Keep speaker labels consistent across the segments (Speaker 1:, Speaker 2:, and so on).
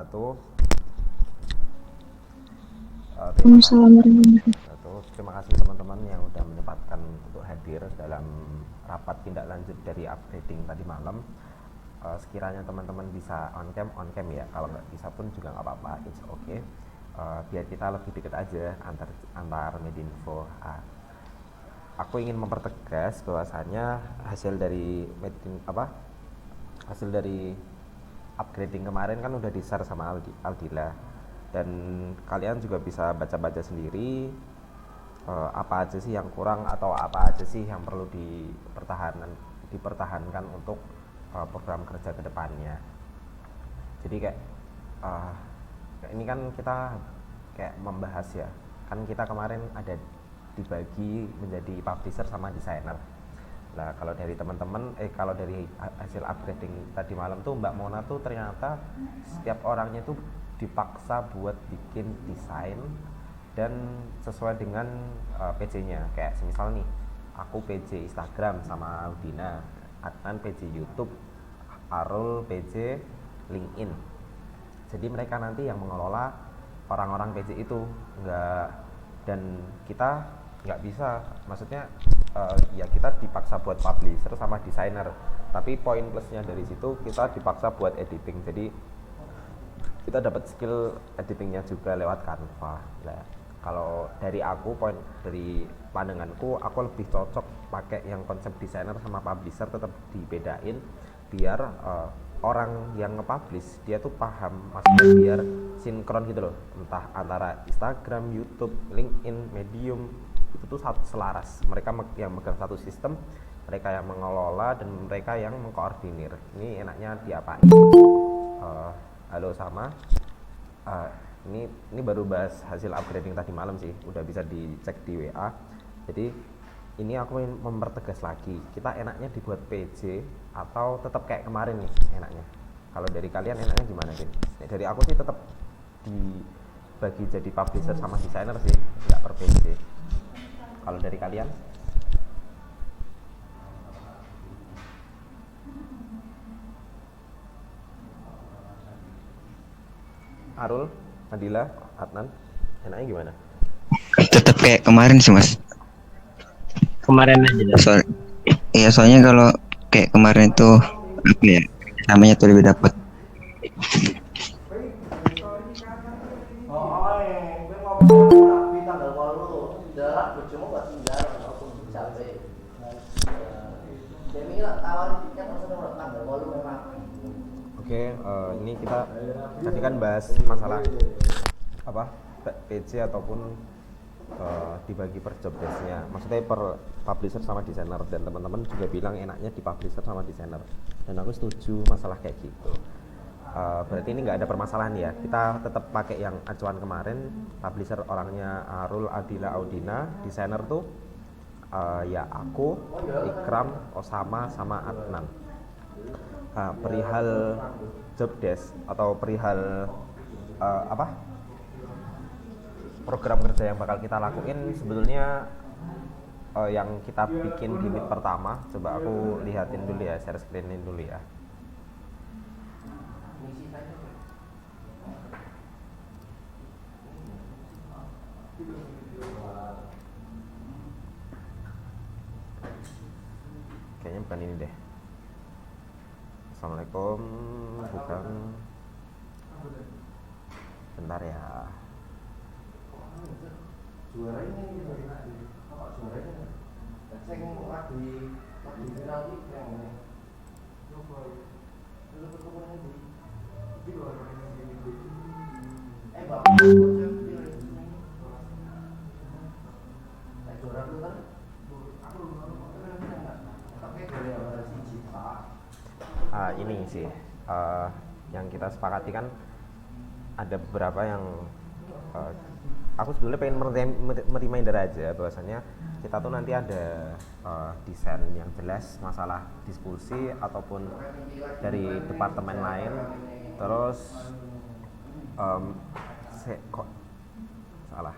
Speaker 1: wabarakatuh. Terima kasih teman-teman yang sudah menyempatkan untuk hadir dalam rapat tindak lanjut dari upgrading tadi malam. Sekiranya teman-teman bisa on cam ya. Kalau nggak bisa pun juga nggak apa-apa, it's okay. Biar kita lebih dekat aja antar Medinfo. Aku ingin mempertegas bahwasannya hasil dari upgrading kemarin kan udah di-share sama Aldila, dan kalian juga bisa baca-baca sendiri apa aja sih yang kurang atau apa aja sih yang perlu dipertahankan untuk program kerja kedepannya. Jadi kayak ini kan kita kayak membahas ya, kan kita kemarin ada dibagi menjadi publisher sama desainer. Nah, kalau dari teman-teman kalau dari hasil upgrading tadi malam tuh Mbak Mona tuh ternyata setiap orangnya tuh dipaksa buat bikin desain dan sesuai dengan PJ-nya. Kayak semisal nih, aku PJ Instagram sama Audina, Adnan PJ YouTube, Arul PJ LinkedIn. Jadi mereka nanti yang mengelola orang-orang PJ itu, dan kita nggak bisa, maksudnya ya kita dipaksa buat publisher sama desainer, tapi poin plusnya dari situ kita dipaksa buat editing, jadi kita dapat skill editingnya juga lewat Canva. Nah, kalau dari pandanganku, aku lebih cocok pakai yang konsep desainer sama publisher tetap dibedain, biar orang yang nge-publish dia tuh paham, maksudnya biar sinkron gitu loh, entah antara Instagram, YouTube, LinkedIn, Medium itu tuh selaras. Mereka yang megang satu sistem, mereka yang mengelola, dan mereka yang mengkoordinir. Ini enaknya diapain? Halo sama ini baru bahas hasil upgrading tadi malam sih, udah bisa dicek di WA. Jadi ini aku ingin mempertegas lagi, kita enaknya dibuat PJ atau tetap kayak kemarin nih enaknya. Kalau dari kalian enaknya gimana sih? Dari aku sih tetap dibagi jadi publisher sama desainer sih, nggak per PJ. Kalau dari kalian? Arul, Nadila, Adnan, enaknya gimana?
Speaker 2: Tetap kayak kemarin sih mas.
Speaker 3: Kemarin aja.
Speaker 2: Soalnya kalau kayak kemarin itu apa ya, namanya tuh lebih dapat.
Speaker 1: Oke, ini kita tadi kan bahas masalah PJ ataupun dibagi per job desk-nya, maksudnya per publisher sama desainer, dan teman-teman juga bilang enaknya di publisher sama desainer, dan aku setuju masalah kayak gitu. Berarti ini nggak ada permasalahan ya, kita tetap pakai yang acuan kemarin. Publisher orangnya Arul, Adila, Audina, desainer tuh ya aku, Ikram, Osama, sama Adnan. Perihal job desk atau perihal program kerja yang bakal kita lakuin, sebetulnya yang kita bikin di meet pertama, coba aku lihatin dulu ya, share screenin dulu ya. Kayaknya bukan ini deh. Assalamualaikum, bukan. Bentar ya. Suaranya ini sih yang kita sepakati kan ada beberapa yang aku sebenarnya pengen mereminder aja bahwasannya kita tuh nanti ada desain yang jelas masalah diskusi ataupun dari departemen lain, terus kok salah.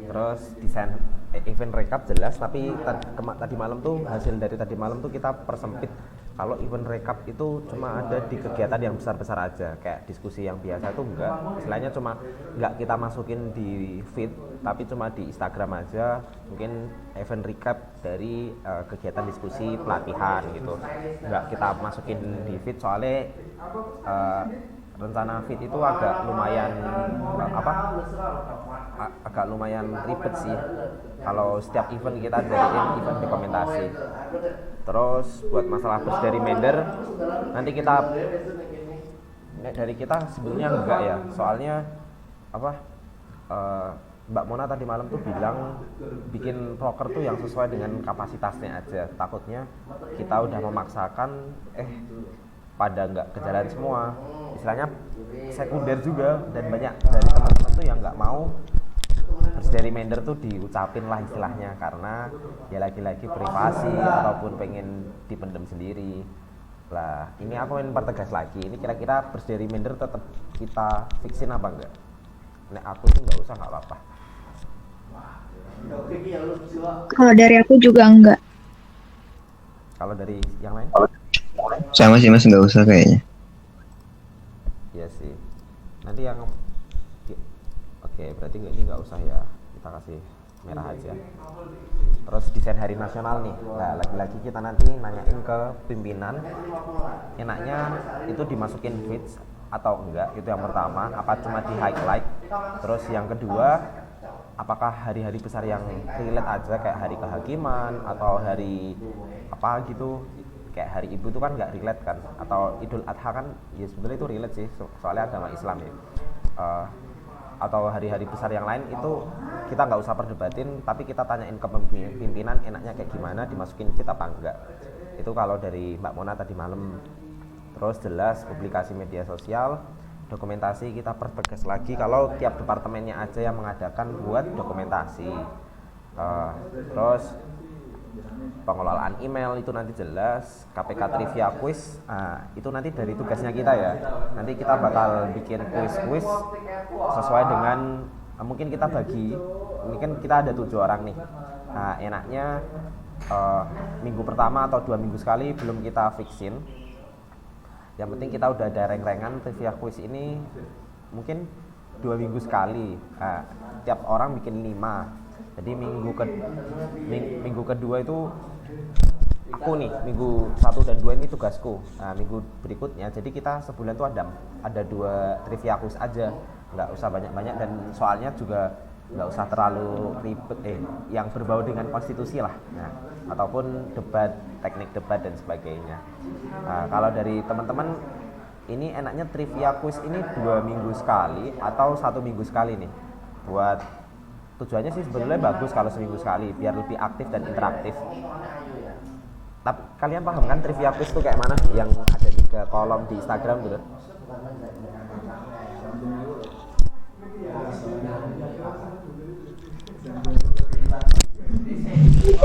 Speaker 1: Terus desain event recap jelas, tapi tadi malam tuh hasil dari tadi malam tuh kita persempit Kalau event recap itu cuma ada di kegiatan yang besar-besar aja, kayak diskusi yang biasa itu enggak, istilahnya cuma enggak kita masukin di feed, tapi cuma di Instagram aja, mungkin event recap dari kegiatan diskusi pelatihan gitu, enggak kita masukin di feed soalnya rencana feed itu agak lumayan agak lumayan ribet sih kalau setiap event kita jadiin event dokumentasi. Terus buat masalah push dari member nanti kita dari kita sebelumnya enggak ya, soalnya Mbak Mona tadi malam tuh bilang bikin proker tuh yang sesuai dengan kapasitasnya aja, takutnya kita udah memaksakan pada nggak kejalan semua, istilahnya sekunder juga, dan banyak dari teman-teman tuh yang nggak mau dari member tuh diucapin lah istilahnya, karena ya lagi-lagi privasi ataupun pengen dipendam sendiri lah. Ini aku ingin pertegas lagi, ini kira-kira dari member tetap kita fixin apa enggak? Nek aku tuh nggak usah, nggak apa-apa.
Speaker 4: Kalau dari aku juga enggak.
Speaker 1: Kalau dari yang lain?
Speaker 2: Sama sih Mas, nggak usah kayaknya.
Speaker 1: Iya sih. Nanti yang oke, berarti ini nggak usah ya, kita kasih merah aja. Terus desain hari nasional nih, nah lagi-lagi kita nanti nanyain ke pimpinan, enaknya itu dimasukin feeds atau enggak, itu yang pertama, apa cuma di highlight. Terus yang kedua, apakah hari-hari besar yang relate aja kayak hari kehakiman atau hari apa gitu, kayak hari ibu itu kan nggak relate kan, atau Idul Adha kan ya sebenarnya itu relate sih soalnya agama Islam ya. Atau hari-hari besar yang lain itu kita nggak usah perdebatin, tapi kita tanyain ke pimpinan enaknya kayak gimana, dimasukin feed apa enggak. Itu kalau dari Mbak Mona tadi malam. Terus jelas publikasi media sosial, dokumentasi kita pertegas lagi kalau tiap departemennya aja yang mengadakan buat dokumentasi. Terus pengelolaan email itu nanti jelas, KPK trivia quiz, itu nanti dari tugasnya kita ya. Nanti kita bakal bikin quiz sesuai dengan mungkin kita bagi, mungkin kita ada 7 orang nih. Nah enaknya minggu pertama atau 2 minggu sekali belum kita fixin. Yang penting kita udah ada reng-rengan trivia quiz ini mungkin 2 minggu sekali. Tiap orang bikin 5. Jadi minggu kedua itu aku nih, minggu 1 dan 2 ini tugasku. Nah, minggu berikutnya jadi kita sebulan tuh ada 2 trivia quiz aja, nggak usah banyak-banyak, dan soalnya juga nggak usah terlalu ribet yang berbau dengan konstitusi lah. Nah, ataupun debat, teknik debat dan sebagainya. Nah, kalau dari teman-teman ini enaknya trivia quiz ini 2 minggu sekali atau 1 minggu sekali nih. Buat tujuannya sih sebenarnya bagus kalau seminggu sekali biar lebih aktif dan interaktif. Tapi kalian paham kan trivia quiz itu kayak mana, yang ada 3 kolom di Instagram gitu?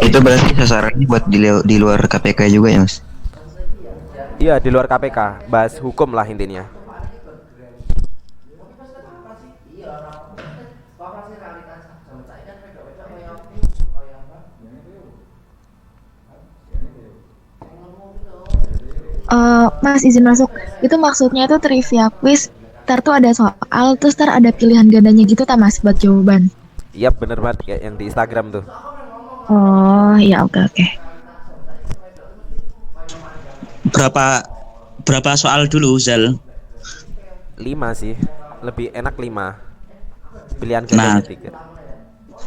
Speaker 2: Itu berarti sasarannya buat di luar KPK juga ya Mas?
Speaker 1: Iya, di luar KPK, bahas hukum lah intinya.
Speaker 4: Mas izin masuk, itu maksudnya tuh trivia quiz, ntar tuh ada soal, terus ntar ada pilihan gandanya gitu tak Mas buat jawaban?
Speaker 1: Iya bener banget, kayak yang di Instagram tuh.
Speaker 4: Oh iya, oke.
Speaker 5: Berapa soal dulu Zal?
Speaker 1: 5 sih, lebih enak 5. Pilihan gandanya 3.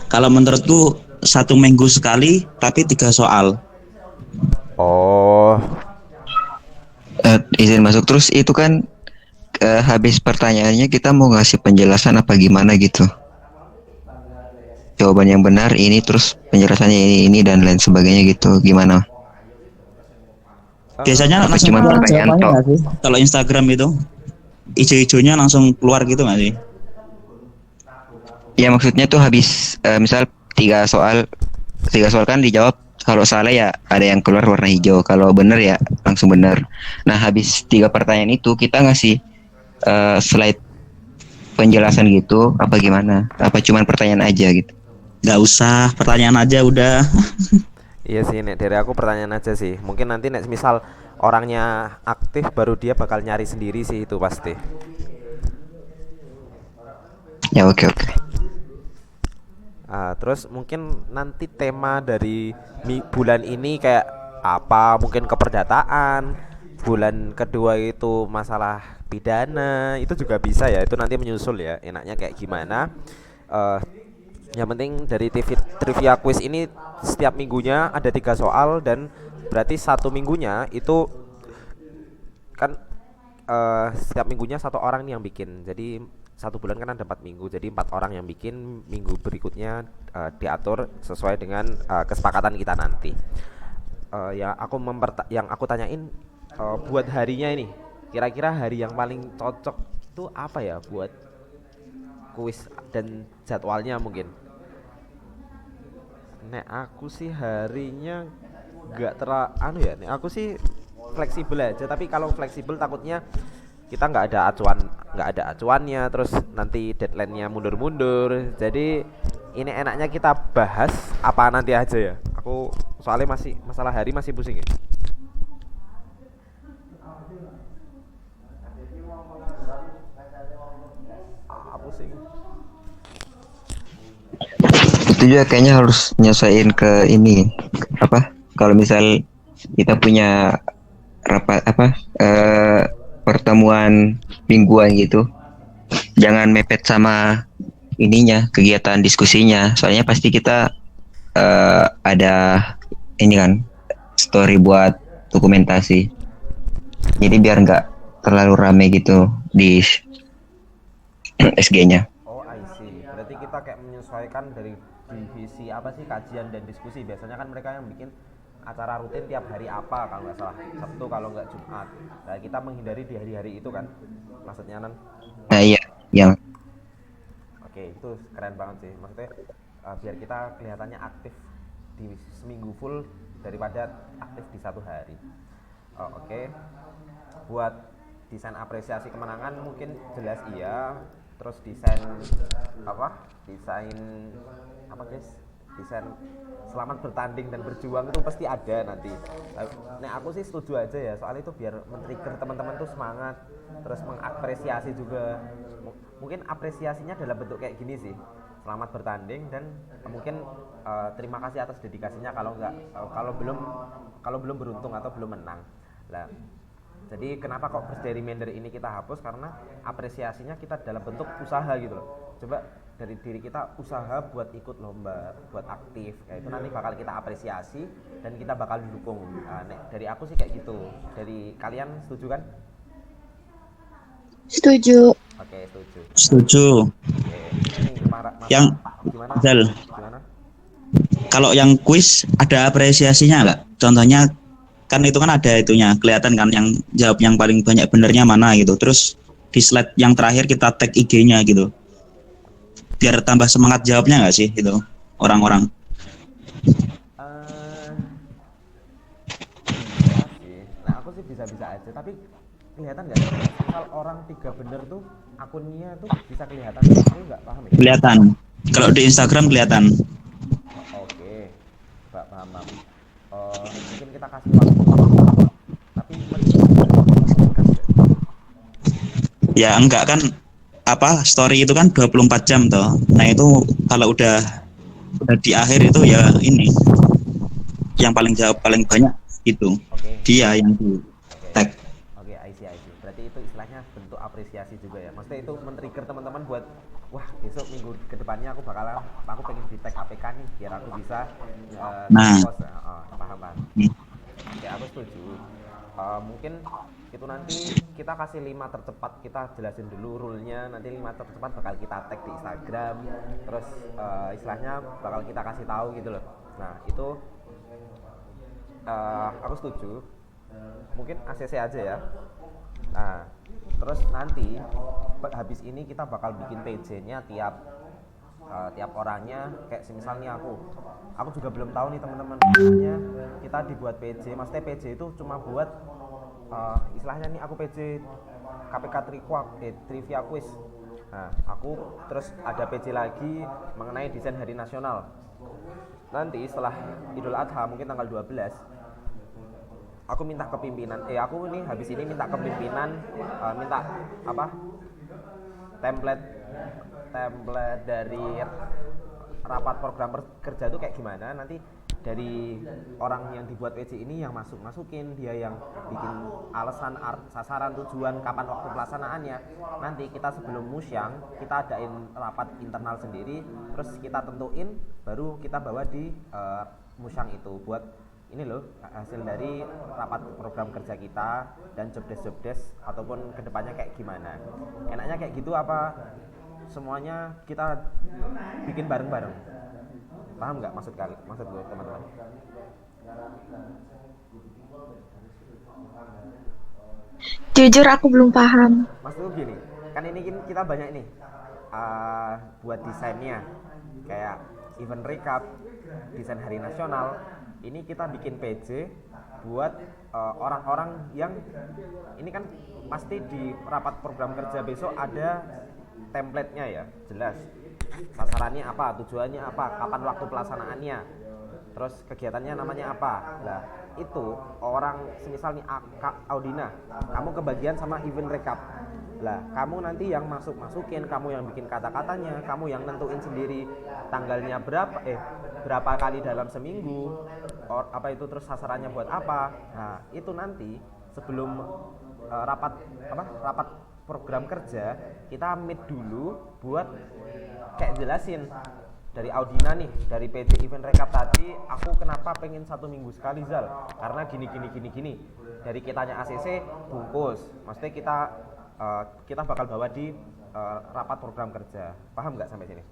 Speaker 5: Kalau menurutku 1 minggu sekali tapi 3 soal.
Speaker 1: Oh,
Speaker 2: Izin masuk, terus itu kan habis pertanyaannya kita mau ngasih penjelasan apa gimana gitu? Jawaban yang benar ini, terus penjelasannya ini dan lain sebagainya gitu, gimana?
Speaker 5: Biasanya langsung
Speaker 2: cuma
Speaker 5: keluar
Speaker 2: pertanyaan
Speaker 5: jawabannya nggak sih? Kalau Instagram itu ijo-ijonya langsung keluar gitu nggak sih?
Speaker 2: Ya maksudnya tuh habis misal 3 soal kan dijawab, kalau salah ya ada yang keluar warna hijau, kalau benar ya langsung benar. Nah habis 3 pertanyaan itu kita ngasih slide penjelasan gitu apa gimana? Apa cuman pertanyaan aja gitu?
Speaker 5: Nggak usah, pertanyaan aja udah.
Speaker 1: Iya sih, nek dari aku pertanyaan aja sih. Mungkin nanti nek misal orangnya aktif baru dia bakal nyari sendiri sih itu pasti.
Speaker 2: Ya oke oke.
Speaker 1: Terus mungkin nanti tema dari bulan ini kayak apa? Mungkin keperdataan. Bulan kedua itu masalah pidana. Itu juga bisa ya. Itu nanti menyusul ya. Enaknya kayak gimana? Eh, yang penting dari trivia quiz ini setiap minggunya ada 3 soal dan berarti satu minggunya itu kan setiap minggunya satu orang nih yang bikin. Jadi satu bulan kan ada 4 minggu, jadi 4 orang yang bikin. Minggu berikutnya diatur sesuai dengan kesepakatan kita nanti. Yang aku tanyain buat harinya ini, kira-kira hari yang paling cocok itu apa ya buat kuis dan jadwalnya mungkin. Nek aku sih harinya nggak anu ya. Nek aku sih fleksibel aja, tapi kalau fleksibel takutnya kita nggak ada acuannya, terus nanti deadline-nya mundur-mundur. Jadi ini enaknya kita bahas apa nanti aja ya. Aku soalnya masih masalah hari masih pusing ya. Pusing.
Speaker 2: Itu juga kayaknya harus nyesuaiin ke ini apa? Kalau misal kita punya rapat apa pertemuan mingguan gitu, jangan mepet sama ininya kegiatan diskusinya. Soalnya pasti kita ada ini kan story buat dokumentasi. Jadi biar nggak terlalu rame gitu di SG-nya.
Speaker 1: Oh, I see. Berarti kita kayak menyesuaikan dari divisi apa sih, kajian dan diskusi. Biasanya kan mereka yang bikin acara rutin tiap hari apa, kalau nggak salah Sabtu kalau nggak Jumat. Nah, kita menghindari di hari-hari itu kan, maksudnya Nan.
Speaker 2: Nah iya, yang
Speaker 1: Oke, itu keren banget sih. Maksudnya biar kita kelihatannya aktif di seminggu full daripada aktif di satu hari. Oke. Buat desain apresiasi kemenangan mungkin jelas iya. Terus desain apa guys? Desain selamat bertanding dan berjuang itu pasti ada nanti. Nah, aku sih setuju aja ya, soalnya itu biar men-trigger teman-teman tuh semangat, terus mengapresiasi juga. Mungkin apresiasinya dalam bentuk kayak gini sih. Selamat bertanding dan mungkin terima kasih atas dedikasinya kalau belum beruntung atau belum menang. Lah, jadi kenapa kok birthday reminder ini kita hapus? Karena apresiasinya kita dalam bentuk usaha gitu loh. Coba dari diri kita usaha buat ikut lomba, buat aktif. Kayak itu nanti bakal kita apresiasi dan kita bakal didukung. Dari aku sih kayak gitu. Dari kalian setuju kan?
Speaker 4: Setuju.
Speaker 1: Oke, setuju.
Speaker 5: Setuju.
Speaker 1: Oke. Ini
Speaker 5: Yang
Speaker 1: gimana?
Speaker 5: Zal,
Speaker 1: Gimana?
Speaker 5: kalau yang kuis ada apresiasinya nggak? Contohnya kan itu kan ada itunya, kelihatan kan yang jawab yang paling banyak benernya mana gitu. Terus di slide yang terakhir kita tag IG-nya gitu. Biar tambah semangat jawabnya nggak sih itu orang-orang?
Speaker 1: Bisa sih. Nah, aku sih bisa-bisa aja, tapi kelihatan nggak sih? Misal orang 3 bener tuh akunnya tuh bisa kelihatan. Aku nggak paham ya.
Speaker 5: Kelihatan. Kalau di Instagram kelihatan.
Speaker 1: Oke, paham. Mungkin kita kasih waktu, tapi
Speaker 5: Ya enggak kan, apa story itu kan 24 jam toh. Nah itu kalau udah di akhir itu ya ini yang paling jawab paling banyak itu dia yang di tag.
Speaker 1: Oke, I see. Berarti itu istilahnya bentuk apresiasi juga ya. Maksudnya itu men-trigger teman-teman buat wah, besok minggu kedepannya aku pengen di tag APK nih biar aku bisa post. Paham. Oke, aku setuju. Mungkin itu nanti kita kasih 5 tercepat, kita jelasin dulu rule-nya. Nanti 5 tercepat bakal kita tag di Instagram. Terus istilahnya bakal kita kasih tahu gitu loh. Nah, itu aku setuju. Mungkin ACC aja ya. Nah, terus nanti habis ini kita bakal bikin PJ-nya tiap orangnya. Kayak misalnya aku juga belum tahu nih teman-teman, kita dibuat PJ. Maksudnya PJ itu cuma buat istilahnya nih aku PJ KPK Trivia Quiz. Nah, aku terus ada PJ lagi mengenai desain Hari Nasional. nanti setelah Idul Adha mungkin tanggal 12 aku minta ke pimpinan aku nih habis ini minta ke pimpinan minta apa template dari rapat program kerja itu kayak gimana, nanti dari orang yang dibuat PJ ini yang masukin, dia yang bikin alasan, sasaran, tujuan, kapan waktu pelaksanaannya. Nanti kita sebelum musyang kita adain rapat internal sendiri, terus kita tentuin, baru kita bawa di musyang itu buat ini loh hasil dari rapat program kerja kita dan job desk ataupun kedepannya kayak gimana. Enaknya kayak gitu apa semuanya kita bikin bareng-bareng? Paham nggak maksud gue teman-teman?
Speaker 4: Jujur aku belum paham.
Speaker 1: Maksud gue gini, kan ini kita banyak nih buat desainnya kayak event recap, desain hari nasional. Ini kita bikin PJ buat orang-orang yang ini kan pasti di rapat program kerja besok ada template-nya ya, jelas sasarannya apa, tujuannya apa, kapan waktu pelaksanaannya, terus kegiatannya namanya apa. Nah itu orang semisal nih Audina, kamu kebagian sama event recap. Lah kamu nanti yang masukin, kamu yang bikin kata-katanya, kamu yang nentuin sendiri tanggalnya berapa kali dalam seminggu, apa itu, terus sasarannya buat apa. Nah itu nanti sebelum rapat program kerja kita meet dulu buat kayak jelasin dari Audina nih, dari PJ event recap tadi, aku kenapa pengen 1 minggu sekali Zal, karena gini. Dari kitanya ACC bungkus, maksudnya kita bakal bawa di rapat program kerja. Paham nggak sampai sini?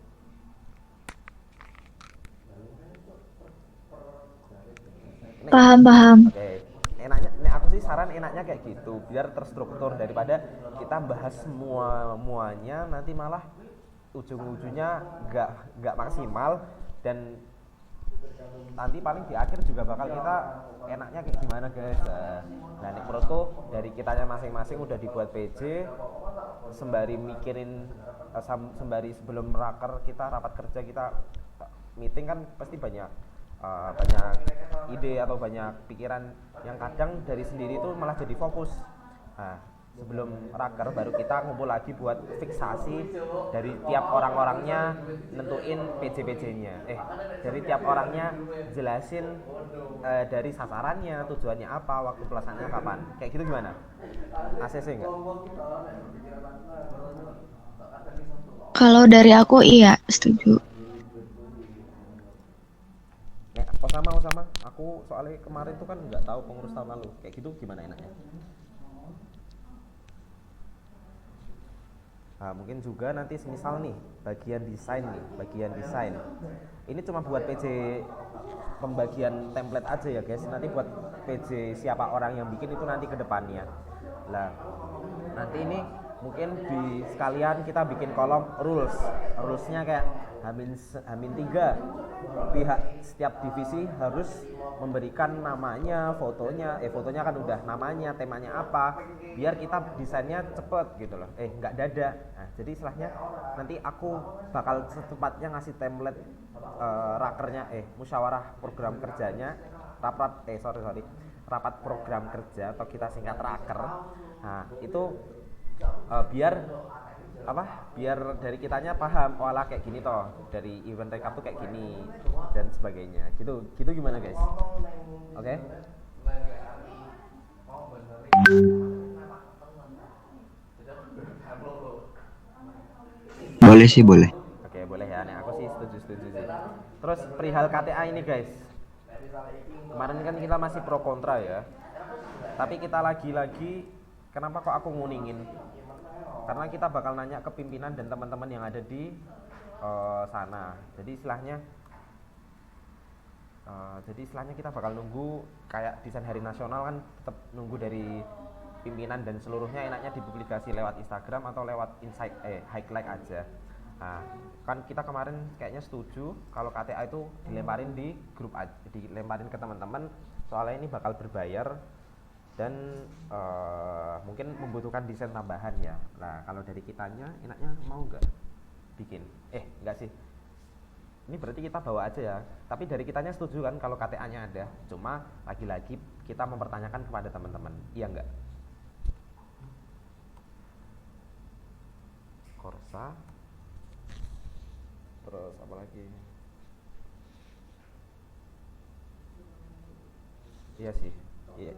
Speaker 4: Paham.
Speaker 1: Oke. Enaknya, aku sih saran enaknya kayak gitu, biar terstruktur daripada kita bahas semuanya nanti malah ujung-ujungnya nggak maksimal, dan nanti paling di akhir juga bakal kita enaknya kayak gimana guys. Nah ini menurutku dari kitanya masing-masing udah dibuat PJ, sembari mikirin sembari sebelum rapat kerja kita meeting kan pasti banyak ide atau banyak pikiran yang kadang dari sendiri itu malah jadi fokus. Nah, sebelum raker baru kita ngumpul lagi buat fiksasi dari tiap orang-orangnya, nentuin PJ-PJ-nya. Dari tiap orangnya jelasin dari sasarannya, tujuannya apa, waktu pelaksanaannya kapan. Kayak gitu gimana? ACC enggak?
Speaker 4: Kalau dari aku iya, setuju.
Speaker 1: Osama, aku soalnya kemarin tuh kan nggak tahu pengurus tahun lalu, kayak gitu gimana enaknya? Nah, mungkin juga nanti semisal nih bagian desain, ini cuma buat PJ pembagian template aja ya guys, nanti buat PJ siapa orang yang bikin itu nanti ke depannya. Lah nanti ini mungkin di sekalian kita bikin kolom rulesnya kayak Hamin 3, pihak setiap divisi harus memberikan namanya, fotonya kan udah namanya, temanya apa, biar kita desainnya cepet gitu loh, nggak dada. Nah jadi istilahnya nanti aku bakal secepatnya ngasih template rakernya, musyawarah program kerjanya, rapat program kerja atau kita singkat raker. Nah itu biar dari kitanya paham, olah kayak gini toh, dari event recap tuh kayak gini dan sebagainya. Gitu gimana guys? Oke?
Speaker 2: Boleh sih, boleh.
Speaker 1: Oke, boleh ya. Nih aku sih setuju sih. Terus perihal KTA ini guys. Kemarin kan kita masih pro kontra ya. Tapi kita lagi-lagi, kenapa kok aku nguningin? Karena kita bakal nanya ke pimpinan dan teman-teman yang ada di sana. Jadi istilahnya kita bakal nunggu kayak desain hari nasional kan, tetap nunggu dari pimpinan dan seluruhnya enaknya dipublikasi lewat Instagram atau lewat highlight aja. Nah, kan kita kemarin kayaknya setuju kalau KTA itu dilemparin di grup aja, dilemparin ke teman-teman, soalnya ini bakal berbayar dan mungkin membutuhkan desain tambahan ya. Nah kalau dari kitanya enaknya mau nggak bikin? Enggak sih, ini berarti kita bawa aja ya. Tapi dari kitanya setuju kan kalau KTA-nya ada. Cuma lagi-lagi kita mempertanyakan kepada teman-teman. Iya enggak? Korsa. Terus apa lagi? Iya sih. Iya.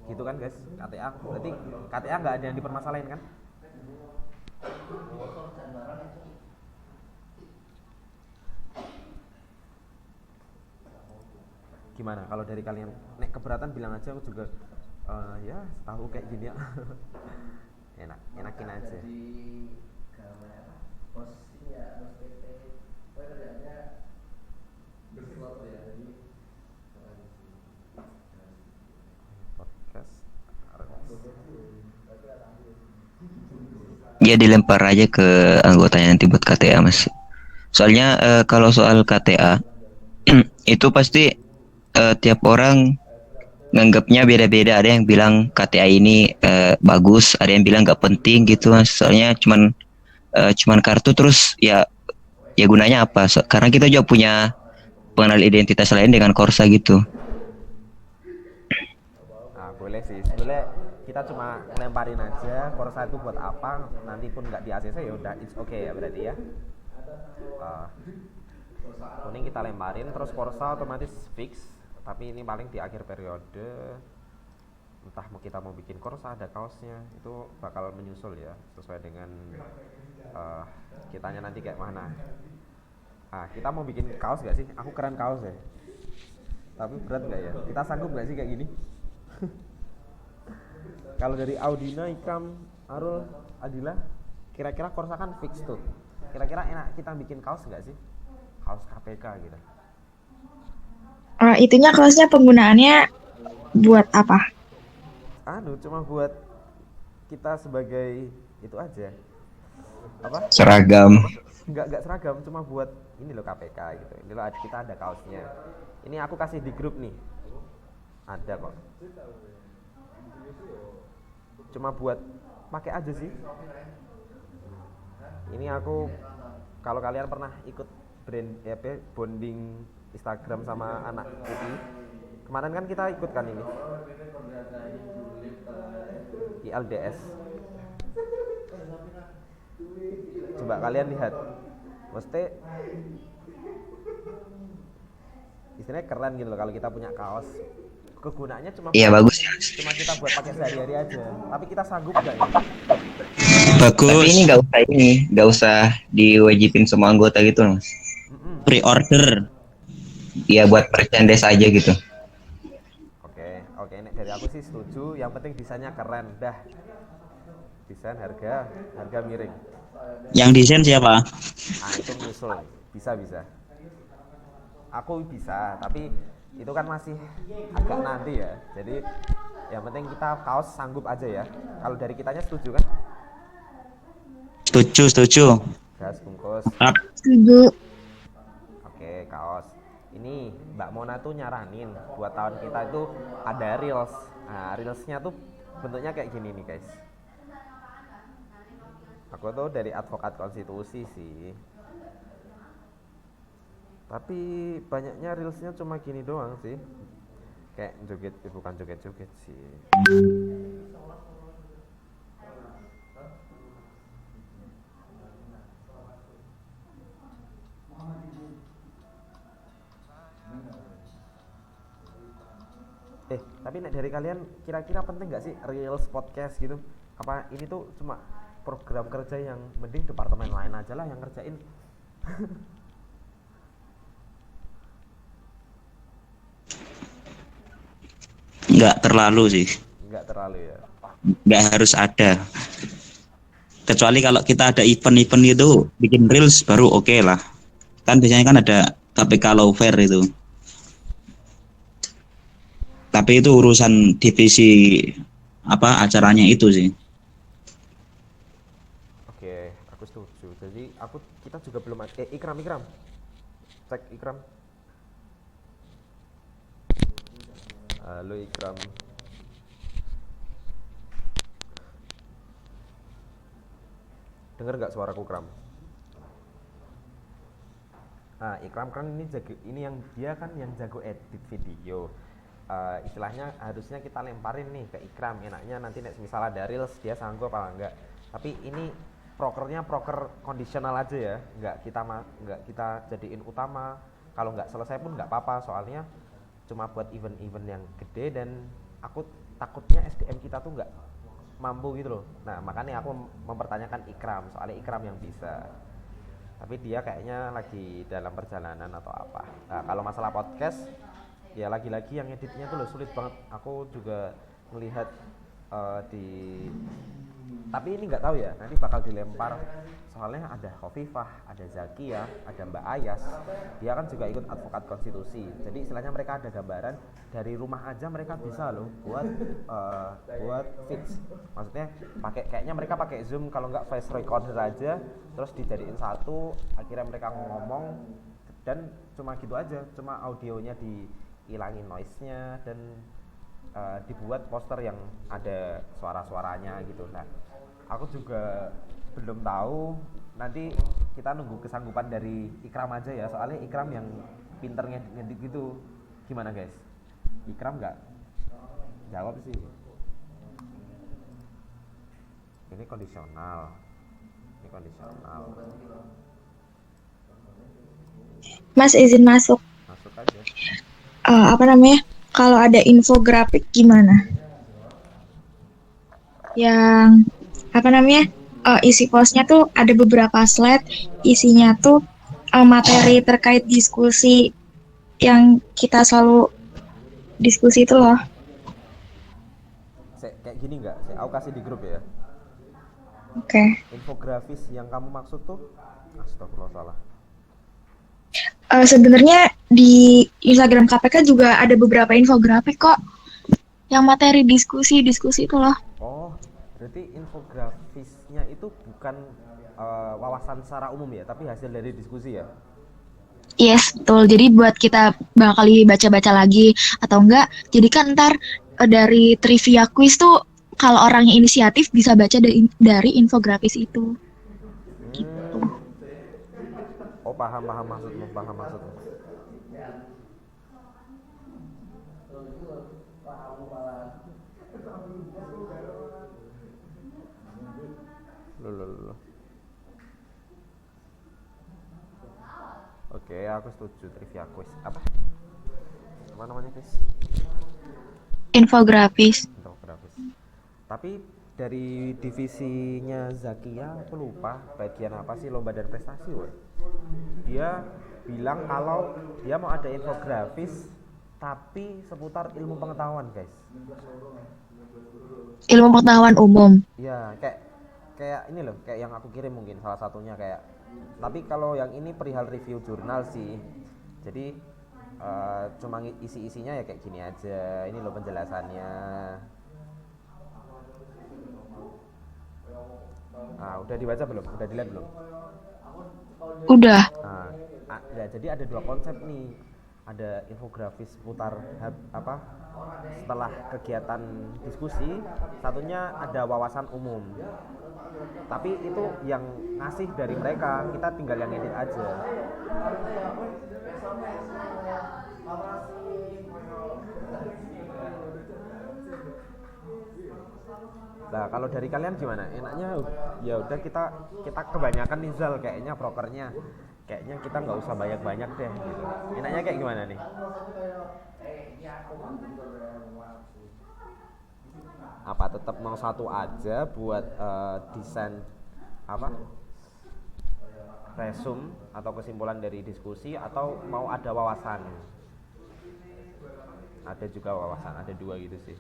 Speaker 1: Gitu kan guys, KTA. Berarti KTA nggak ada yang dipermasalahin kan? Gimana kalau dari kalian? Nek keberatan bilang aja, aku juga ya tahu kayak gini ya. Enakin aja. Podcast.
Speaker 2: Ya dilempar aja ke anggotanya nanti buat KTA mas. Soalnya kalau soal KTA itu pasti tiap orang nganggapnya beda-beda. Ada yang bilang KTA ini bagus, ada yang bilang nggak penting gitu mas. Soalnya cuman kartu, terus ya gunanya apa? Karena kita juga punya pengenal identitas lain dengan Korsa gitu.
Speaker 1: Nah, boleh sih. Sebenarnya kita cuma ngelemparin aja Korsa itu buat apa, nanti pun nggak di ACC ya udah, it's okay ya berarti ya. Kuning kita lemparin, terus Korsa otomatis fix. Tapi ini paling di akhir periode, entah kita mau bikin Korsa ada kaosnya, itu bakal menyusul ya sesuai dengan kitanya nanti kayak mana. Kita mau bikin kaos gak sih? Aku keren kaos ya, tapi berat gak ya? Kita sanggup gak sih kayak gini? Kalau dari Audina, Ikram, Arul, Adila, kira-kira Korsa kan fix tuh. Kira-kira enak kita bikin kaos gak sih? Kaos KPK gitu.
Speaker 4: Itunya kaosnya penggunaannya buat apa?
Speaker 1: Cuma buat kita sebagai itu aja. Apa?
Speaker 2: Seragam.
Speaker 1: Enggak seragam, cuma buat ini loh KPK gitu. Ini loh kita ada kaosnya. Ini aku kasih di grup nih. Ada kok. Cuma buat pakai aja sih. Ini aku, kalau kalian pernah ikut bonding Instagram sama anak UI, kemarin kan kita ikut kan ini ILDS. Coba kalian lihat, mesti istilahnya keren gitu loh kalau kita punya kaos. Kegunaannya cuma
Speaker 2: Bagus ya.
Speaker 1: Cuma kita buat pakai sehari-hari aja. Tapi kita sanggup gak ya?
Speaker 2: Bagus. Tapi ini nggak usah diwajibin semua anggota gitu mas.
Speaker 5: Pre-order.
Speaker 2: Ya buat merchandise aja gitu.
Speaker 1: Oke, ini dari aku sih setuju. Yang penting desainnya keren, dah. Desain harga miring.
Speaker 5: Yang desain siapa?
Speaker 1: Itu nyusul, bisa. Aku bisa, tapi itu kan masih agak nanti ya. Jadi yang penting kita kaos sanggup aja ya. Kalau dari kitanya setuju kan?
Speaker 5: Setuju.
Speaker 1: Gas bungkus.
Speaker 4: Setuju.
Speaker 1: Oke, kaos. Ini Mbak Mona tuh nyaranin buat tahun kita itu ada reels. Nah, reelsnya tuh bentuknya kayak gini nih guys. Aku tuh dari advokat konstitusi sih. Tapi banyaknya reelsnya cuma gini doang sih. Kayak joget, bukan joget-joget sih. Tapi dari kalian kira-kira penting nggak sih reels podcast gitu? Apa ini tuh cuma program kerja yang mending departemen lain aja lah yang ngerjain?
Speaker 5: Nggak terlalu sih.
Speaker 1: Nggak terlalu ya.
Speaker 5: Nggak harus ada. Kecuali kalau kita ada event-event itu bikin reels baru oke lah. Kan biasanya kan ada KPK Lawfare itu. Tapi itu urusan divisi acaranya itu sih.
Speaker 1: Oke, aku setuju. Jadi kita juga belum ada. Ikram. Cek Ikram. Halo Ikram. Dengar nggak suaraku Kram? Nah, Ikram kan ini jago, ini yang dia kan yang jago edit video. Istilahnya harusnya kita lemparin nih ke Ikram, enaknya nanti misal ada reels dia sanggup apa enggak. Tapi ini prokernya proker kondisional aja ya, nggak kita jadiin utama. Kalau nggak selesai pun nggak apa-apa, soalnya cuma buat event-event yang gede dan aku takutnya SDM kita tuh nggak mampu gitu loh. Nah makanya aku mempertanyakan Ikram, soalnya Ikram yang bisa, tapi dia kayaknya lagi dalam perjalanan atau apa. Nah kalau masalah podcast ya lagi-lagi yang editnya tuh loh sulit banget. Aku juga melihat tapi ini nggak tahu ya, nanti bakal dilempar, soalnya ada Khofifah, ada Zakia, ada Mbak Ayas, dia kan juga ikut advokat konstitusi, jadi istilahnya mereka ada gambaran dari rumah aja mereka bisa loh buat fix, maksudnya kayaknya mereka pakai Zoom, kalau nggak voice recorder aja, terus dijadiin satu, akhirnya mereka ngomong dan cuma gitu aja, cuma audionya dihilangin noise-nya dan dibuat poster yang ada suara-suaranya gitu. Nah aku juga belum tahu, nanti kita nunggu kesanggupan dari Ikram aja ya, soalnya Ikram yang pinter ngedit gitu. Gimana guys? Ikram nggak jawab sih. Ini kondisional.
Speaker 4: Mas izin masuk.
Speaker 1: Masuk aja.
Speaker 4: Kalau ada infografik gimana? Yang isi postnya tuh ada beberapa slide, isinya tuh materi terkait diskusi yang kita selalu diskusi itu loh.
Speaker 1: Kayak gini nggak? Aku kasih di grup ya.
Speaker 4: Oke.
Speaker 1: Infografis yang kamu maksud tuh, astagfirullah salah.
Speaker 4: Sebenarnya di Instagram KPK juga ada beberapa infografik kok, yang materi diskusi itu loh.
Speaker 1: Oh, berarti infografisnya itu bukan wawasan secara umum ya, tapi hasil dari diskusi ya?
Speaker 4: Yes, betul. Jadi buat kita bakal baca-baca lagi atau enggak, jadi kan ntar dari trivia quiz tuh kalau orangnya inisiatif bisa baca dari infografis itu. Gitu.
Speaker 1: Oh, paham maksudmu. Loh. Oke, aku setuju trivia quiz. Apa namanya guys?
Speaker 4: Infografis.
Speaker 1: Tapi dari divisinya Zakia, aku lupa bagian apa sih, lomba dan prestasi woy. Dia bilang kalau dia mau ada infografis tapi seputar ilmu pengetahuan guys.
Speaker 4: Ilmu pengetahuan umum.
Speaker 1: Iya, kayak ini loh, kayak yang aku kirim mungkin salah satunya kayak. Tapi kalau yang ini perihal review jurnal sih. Jadi cuma isi-isinya ya kayak gini aja. Ini loh penjelasannya. Udah dibaca belum? Udah dilihat belum?
Speaker 4: Udah.
Speaker 1: Jadi ada dua konsep nih. Ada infografis putar setelah kegiatan diskusi, satunya ada wawasan umum. Tapi itu yang ngasih dari mereka, kita tinggal yang edit aja. Nah, kalau dari kalian gimana? Enaknya ya udah kita kebanyakan nih Zal, kayaknya prokernya. Kayaknya kita nggak usah banyak-banyak deh gitu. Enaknya kayak gimana nih? Apa tetap mau satu aja buat desain resume atau kesimpulan dari diskusi, atau mau ada wawasan? Ada juga wawasan, ada dua gitu sih.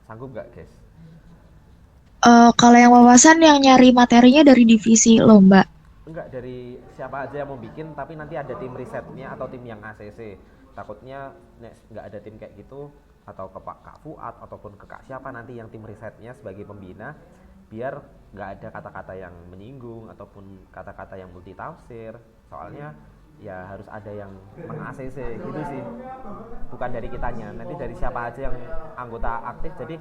Speaker 1: Sanggup nggak guys?
Speaker 4: Kalau yang wawasan yang nyari materinya dari divisi lomba.
Speaker 1: Enggak, dari siapa aja yang mau bikin, tapi nanti ada tim risetnya atau tim yang ACC. Takutnya nggak ada tim kayak gitu, atau ke Kak Fuad ataupun ke Kak siapa nanti yang tim risetnya sebagai pembina, biar nggak ada kata-kata yang menyinggung ataupun kata-kata yang multitafsir. Soalnya ya harus ada yang meng-ACC gitu sih, bukan dari kitanya, nanti dari siapa aja yang anggota aktif. Jadi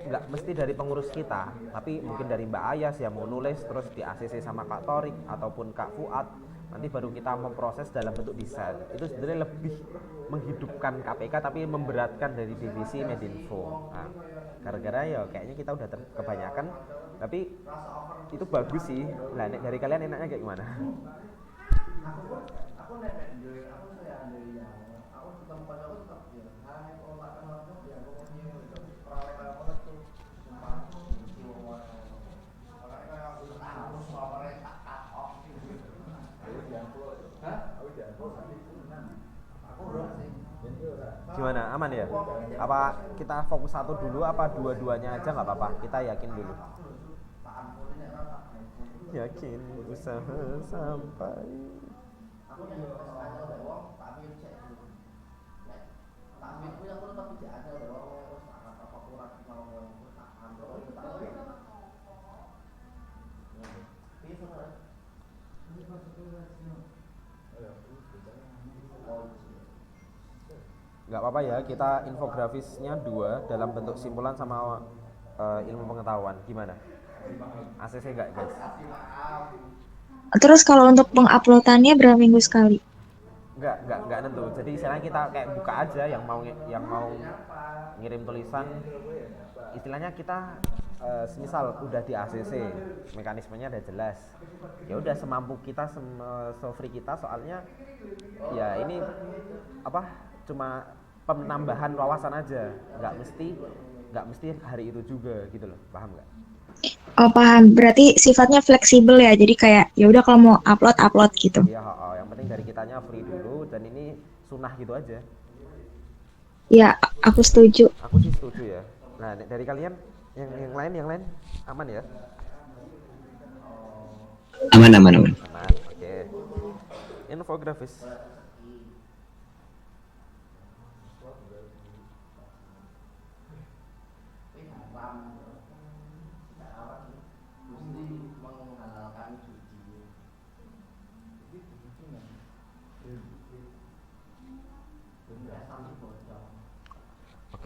Speaker 1: nggak mesti dari pengurus kita, tapi mungkin dari Mbak Ayas yang mau nulis terus di ACC sama Kak Torik ataupun Kak Fuad, nanti baru kita memproses dalam bentuk desain. Itu sebenarnya lebih menghidupkan KPK tapi memberatkan dari divisi Medinfo. Nah, gara-gara ya kayaknya kita udah kebanyakan, tapi itu bagus sih. Nah, dari kalian enaknya kayak gimana? Gimana, aman ya? Apa kita fokus satu dulu, apa dua-duanya aja nggak apa-apa? Kita yakin dulu. Yakin usaha sampai. Nggak apa-apa ya, kita infografisnya 2 dalam bentuk simpulan sama ilmu pengetahuan. Gimana? ACC nggak guys?
Speaker 4: Terus kalau untuk penguploadannya berapa minggu sekali?
Speaker 1: Nggak nentu. Jadi istilahnya kita kayak buka aja yang mau ngirim tulisan. Istilahnya kita semisal udah di ACC, mekanismenya udah jelas. Ya udah semampu kita, se-free kita, soalnya ya ini apa? Cuma penambahan wawasan aja, nggak mesti hari itu juga gitu loh, paham nggak?
Speaker 4: Oh paham, berarti sifatnya fleksibel ya, jadi kayak ya udah kalau mau upload gitu.
Speaker 1: Iya, yang penting dari kitanya free dulu, dan ini sunnah gitu aja.
Speaker 4: Ya, aku setuju.
Speaker 1: Aku sih setuju ya. Nah, dari kalian yang lain aman ya?
Speaker 2: Aman.
Speaker 1: Aman, oke. Infografis.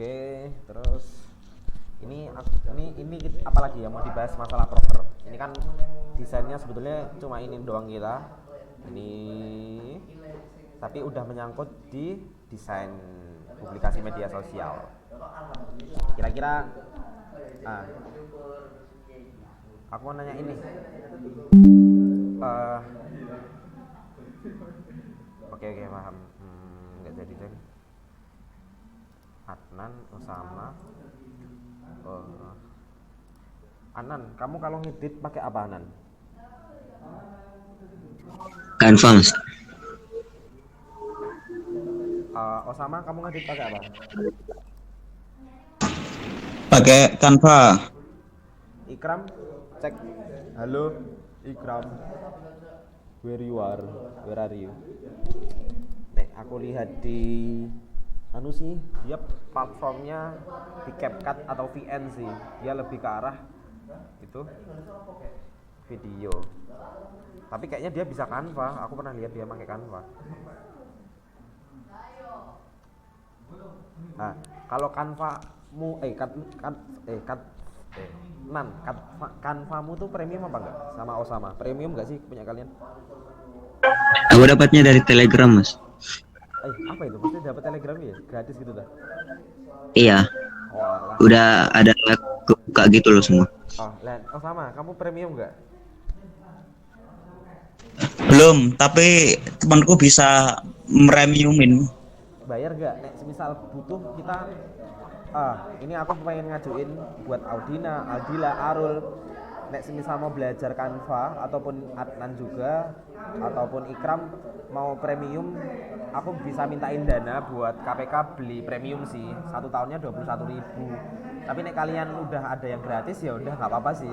Speaker 1: Oke, terus ini apalagi yang mau dibahas masalah proper. Ini kan desainnya sebetulnya cuma ini doang kita. Ini tapi udah menyangkut di desain publikasi media sosial. Kira-kira aku mau nanya ini. Oke, paham. Nggak jadi deh. Adnan, Osama. Anan, kamu kalau ngedit pakai apa, Anan?
Speaker 2: Canva, Mas.
Speaker 1: Osama, kamu ngedit pakai apa?
Speaker 5: Pakai Canva.
Speaker 1: Ikram, cek. Halo, Ikram. Where are you? Aku lihat di sih, dia platformnya di CapCut atau VN sih. Dia lebih ke arah itu video. Tapi kayaknya dia bisa Canva. Aku pernah lihat dia pakai Canva. Nah, kalau Canva-mu Canva-mu tuh premium apa enggak? Sama Osama. Premium enggak sih punya kalian?
Speaker 2: Aku dapatnya dari Telegram, Mas.
Speaker 1: Apa itu? Pasti dapat Telegram ya? Gratis gitu dah.
Speaker 2: Iya.
Speaker 1: Walah.
Speaker 2: Udah ada buka gitu loh semua.
Speaker 1: Sama, kamu premium enggak?
Speaker 5: Belum, tapi temanku bisa premiumin.
Speaker 1: Bayar enggak? Nek semisal butuh kita ini aku pengen ngajuin buat Audina, Aldila, Arul. Nek semisal mau belajar Canva ataupun Adnan juga ataupun Ikram mau premium, aku bisa mintain dana buat KPK beli premium sih. 1 tahunnya 21.000. Tapi nek kalian udah ada yang gratis ya udah nggak apa-apa sih.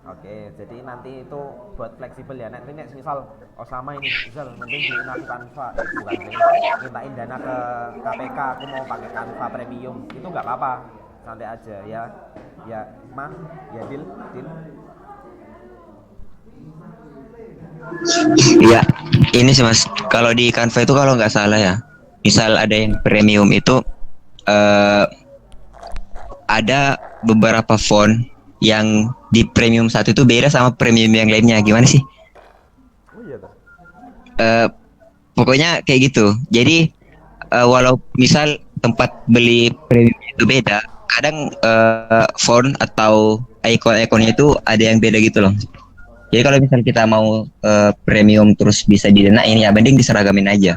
Speaker 1: Oke, jadi nanti itu buat fleksibel ya. Nanti nek misal Osama ini misal mending beliin aku Canva, bukan mintain dana ke KPK, aku mau pakai Canva premium, itu nggak apa-apa, santai aja ya. Ya, Dil.
Speaker 2: Iya, ini sih Mas. Kalau di Canva itu kalau nggak salah ya, misal ada yang premium itu eh, ada beberapa font yang di premium satu itu beda sama premium yang lainnya. Gimana sih?
Speaker 1: Oh iya tuh.
Speaker 2: Pokoknya kayak gitu. Jadi walau misal tempat beli premium itu beda, kadang font atau ikon-ikonnya itu ada yang beda gitu loh. Jadi kalau misal kita mau premium terus bisa didenain, ya mending diseragamin aja.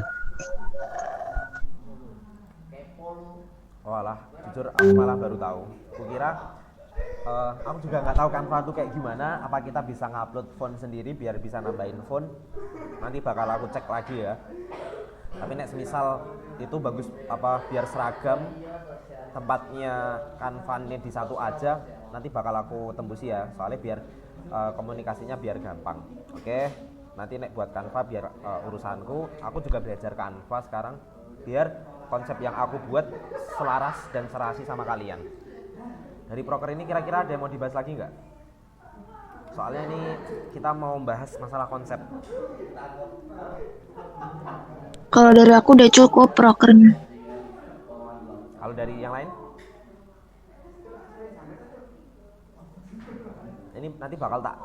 Speaker 1: Walah, jujur aku malah baru tahu. Kukira aku juga nggak tahu Canva tuh kayak gimana. Apa kita bisa ngupload font sendiri biar bisa nambahin font? Nanti bakal aku cek lagi ya. Tapi nek semisal itu bagus apa biar seragam tempatnya Canva-nya di satu aja, nanti bakal aku tembusi ya. Soalnya biar komunikasinya biar gampang. Oke. Nanti nek buat Canva biar urusanku, aku juga belajar Canva sekarang biar konsep yang aku buat selaras dan serasi sama kalian. Dari proker ini kira-kira ada yang mau dibahas lagi nggak? Soalnya ini kita mau bahas masalah konsep.
Speaker 4: Kalau dari aku udah cukup prokernya.
Speaker 1: Kalau dari yang lain? Ini nanti bakal tak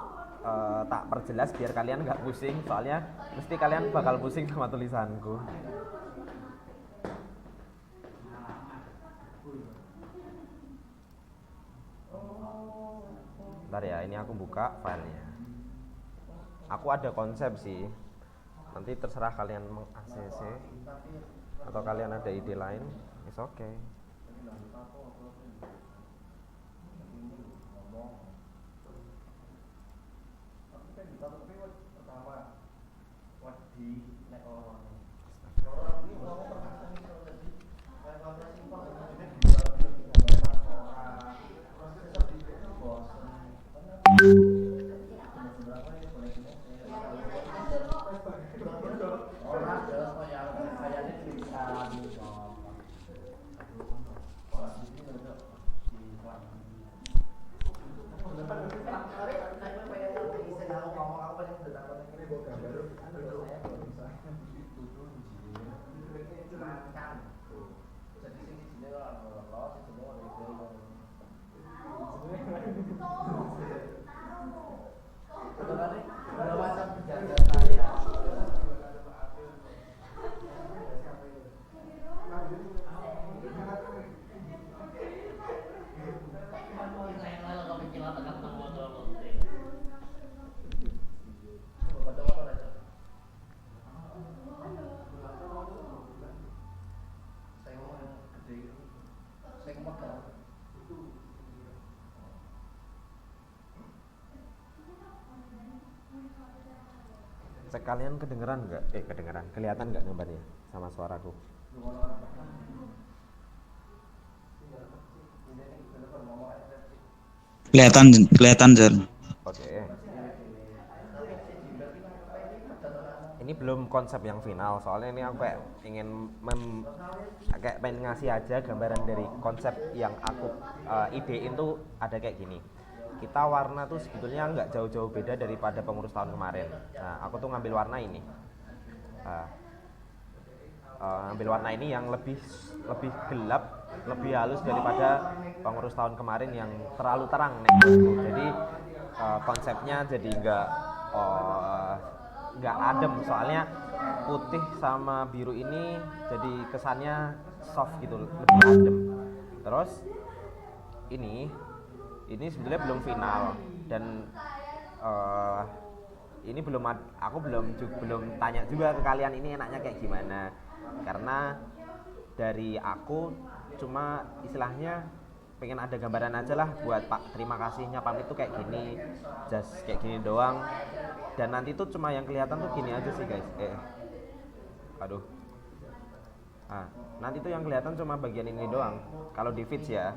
Speaker 1: perjelas biar kalian nggak pusing. Soalnya mesti kalian bakal pusing sama tulisanku. Bentar ya, ini aku buka filenya. Aku ada konsep sih. Nanti terserah kalian meng-ACC atau kalian ada ide lain, it's okay. Cek kalian kedengeran nggak? Kelihatan nggak gambarnya sama suaraku?
Speaker 5: Kelihatan Zer.
Speaker 1: Oke. Ini belum konsep yang final, soalnya ini aku kayak ingin kayak pengen ngasih aja gambaran dari konsep yang aku idein tuh ada kayak gini. Kita warna tuh sebetulnya nggak jauh-jauh beda daripada pengurus tahun kemarin. Nah, aku tuh ngambil warna ini. Ambil warna ini yang lebih gelap, lebih halus daripada pengurus tahun kemarin yang terlalu terang nih. Jadi konsepnya jadi nggak adem, soalnya putih sama biru ini jadi kesannya soft gitu, lebih adem. Terus ini sebetulnya belum final dan ini aku belum tanya juga ke kalian ini enaknya kayak gimana, karena dari aku cuma istilahnya pengen ada gambaran aja lah buat Pak terima kasihnya pamit tuh kayak gini, just kayak gini doang, dan nanti tuh cuma yang kelihatan tuh gini aja sih guys. Nanti tuh yang kelihatan cuma bagian ini doang kalau di feeds ya.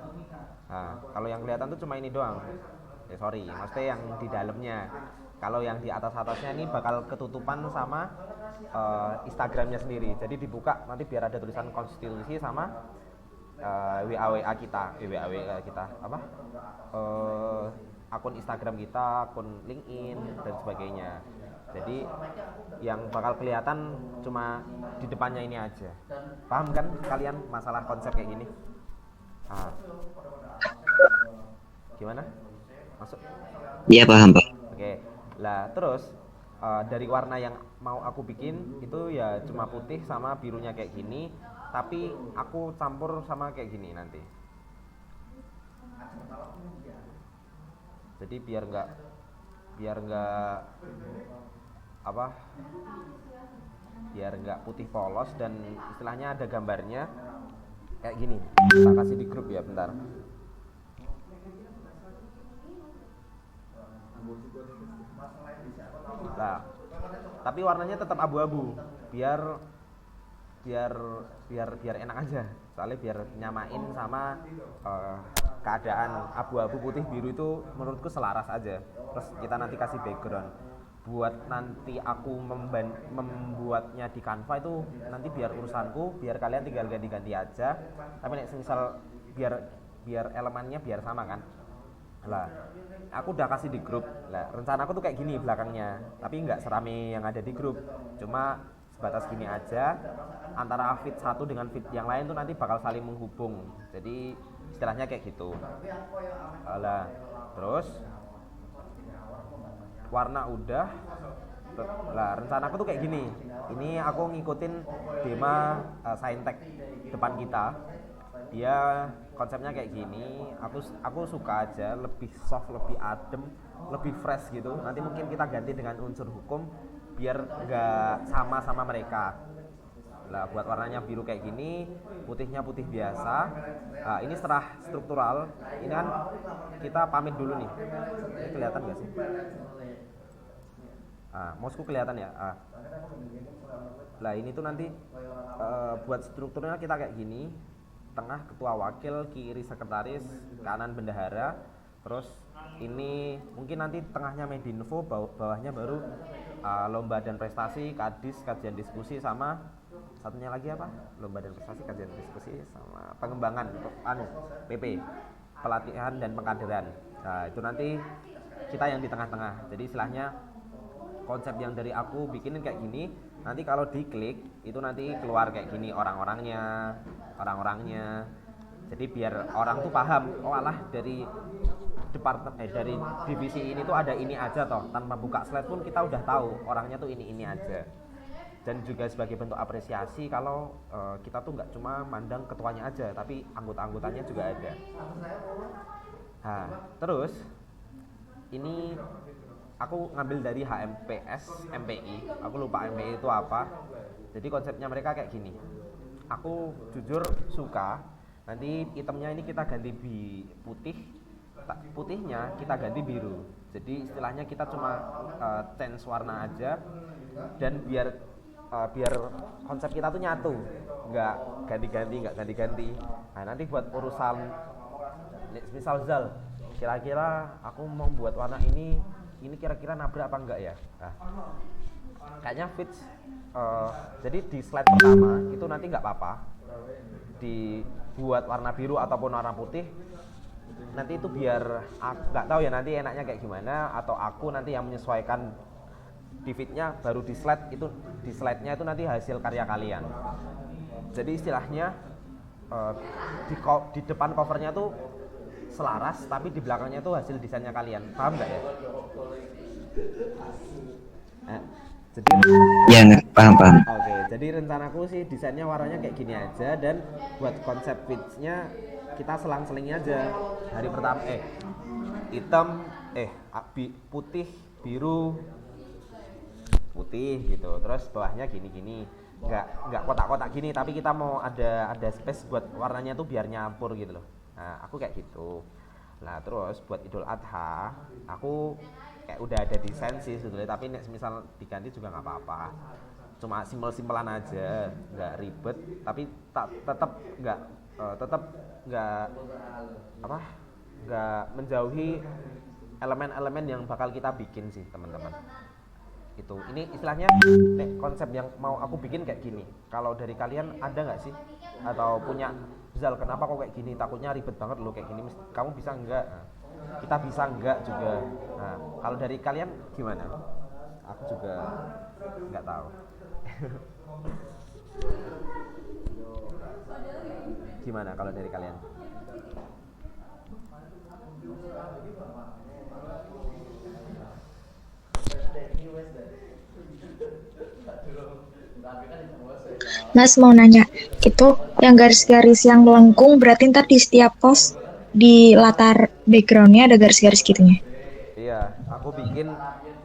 Speaker 1: Kalau yang kelihatan tuh cuma ini doang. Maksudnya yang di dalamnya. Kalau yang di atasnya ini bakal ketutupan sama Instagramnya sendiri. Jadi dibuka nanti biar ada tulisan konstitusi sama WA kita, akun Instagram kita, akun LinkedIn dan sebagainya. Jadi yang bakal kelihatan cuma di depannya ini aja. Paham kan kalian masalah konsep kayak gini? Ah, gimana? Masuk?
Speaker 2: Iya paham Pak.
Speaker 1: Oke. Lah terus dari warna yang mau aku bikin itu ya cuma putih sama birunya kayak gini, tapi aku campur sama kayak gini nanti. Jadi biar nggak apa? Biar nggak putih polos dan istilahnya ada gambarnya kayak gini. Kita kasih di grup ya bentar. Nah, tapi warnanya tetap abu-abu biar biar biar enak aja, soalnya biar nyamain sama keadaan abu-abu putih biru itu menurutku selaras aja. Terus kita nanti kasih background buat nanti aku membuatnya di Canva itu nanti biar urusanku, biar kalian tinggal ganti-ganti aja. Tapi nek misal biar elemennya biar sama kan. Lah, aku udah kasih di grup. Lah, rencanaku tuh kayak gini belakangnya, tapi nggak serame yang ada di grup. Cuma sebatas gini aja. Antara feed satu dengan feed yang lain tuh nanti bakal saling menghubung. Jadi istilahnya kayak gitu. Lah, terus warna udah. Lah, rencanaku tuh kayak gini. Ini aku ngikutin tema Saintek depan kita. Dia konsepnya kayak gini, aku suka aja, lebih soft, lebih adem, lebih fresh gitu. Nanti mungkin kita ganti dengan unsur hukum biar nggak sama mereka. Lah, buat warnanya biru kayak gini, putihnya putih biasa. Nah, ini setelah struktural, ini kan kita pamit dulu nih. Ini kelihatan nggak sih? Mousku kelihatan ya. Lah, ini tuh nanti buat strukturnya kita kayak gini. Tengah ketua wakil, kiri sekretaris, kanan bendahara. Terus ini mungkin nanti tengahnya Medinfo, bawahnya baru lomba dan prestasi, kadis, kajian diskusi, sama satunya lagi apa? Lomba dan prestasi, kajian diskusi, sama pengembangan PP, pelatihan dan pengkaderan. Nah, itu nanti kita yang di tengah-tengah. Jadi istilahnya konsep yang dari aku bikinin kayak gini. Nanti kalau diklik itu nanti keluar kayak gini orang-orangnya. Jadi biar orang tuh paham, oh alah dari dari divisi ini tuh ada ini aja toh. Tanpa buka slide pun kita udah tahu orangnya tuh ini aja. Dan juga sebagai bentuk apresiasi kalau kita tuh nggak cuma mandang ketuanya aja, tapi anggota-anggotanya juga ada. Nah, terus ini aku ngambil dari HMPS MPI. Aku lupa MPI itu apa. Jadi konsepnya mereka kayak gini. Aku jujur suka. Nanti itemnya ini kita ganti putihnya kita ganti biru. Jadi istilahnya kita cuma change warna aja. Dan biar konsep kita tuh nyatu, nggak ganti-ganti. Nah, nanti buat urusan misal Zal, kira-kira aku mau buat warna ini kira-kira nabrak apa enggak ya? Nah, kayaknya fits. Jadi di slide pertama itu nanti nggak apa-apa dibuat warna biru ataupun warna putih. Nanti itu biar nggak tahu ya nanti enaknya kayak gimana, atau aku nanti yang menyesuaikan di feednya, baru di slide-nya itu nanti hasil karya kalian. Jadi istilahnya di depan covernya tuh selaras, tapi di belakangnya tuh hasil desainnya kalian. Paham nggak ya? Jadi
Speaker 2: Ya nggak paham.
Speaker 1: Oke, jadi rencanaku sih desainnya warnanya kayak gini aja, dan buat konsep feeds-nya kita selang-seling aja. Hari pertama hitam, putih, biru, putih gitu. Terus bawahnya gini-gini. Nggak kotak-kotak gini, tapi kita mau ada space buat warnanya tuh biar nyampur gitu loh. Nah, aku kayak gitu. Nah, terus buat Idul Adha, aku kayak udah ada desain sih sebetulnya, tapi misal diganti juga nggak apa-apa. Cuma simpel-simpelan aja, nggak ribet, tapi tetap nggak menjauhi elemen-elemen yang bakal kita bikin sih, teman-teman. Ini istilahnya konsep yang mau aku bikin kayak gini. Kalau dari kalian ada nggak sih, atau punya Zal, kenapa kok kayak gini, takutnya ribet banget loh kayak gini, kamu bisa nggak? Nah, kita bisa nggak juga. Nah, kalau dari kalian gimana? Aku juga nggak tahu. Gimana kalau dari kalian?
Speaker 4: Mas mau nanya, itu yang garis-garis yang melengkung berarti ntar di setiap post di latar backgroundnya ada garis-garis gitunya.
Speaker 1: Iya, aku bikin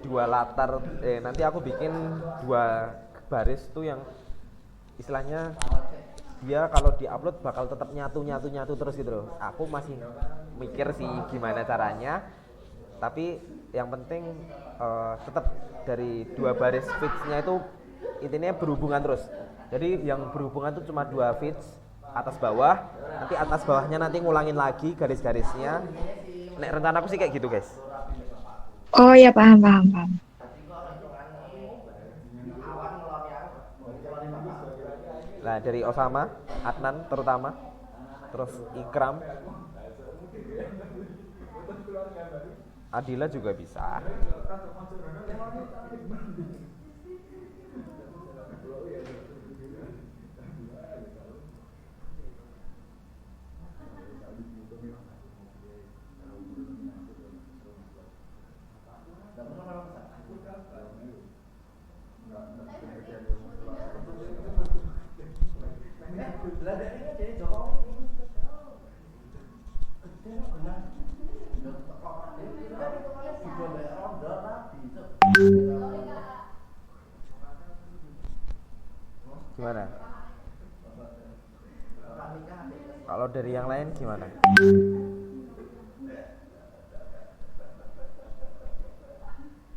Speaker 1: dua latar, nanti aku bikin dua baris tuh yang istilahnya dia kalau diupload bakal tetap nyatu terus gitu loh. Aku masih mikir sih gimana caranya, tapi yang penting tetap dari dua baris feeds-nya itu intinya berhubungan terus. Jadi yang berhubungan tuh cuma dua feeds atas bawah, nanti atas bawahnya nanti ngulangin lagi garis-garisnya. Nek rencana aku sih kayak gitu guys.
Speaker 4: Oh ya, paham.
Speaker 1: Nah dari Osama, Adnan terutama, terus Ikram, Adila juga bisa. Gimana? Kalau dari yang lain gimana?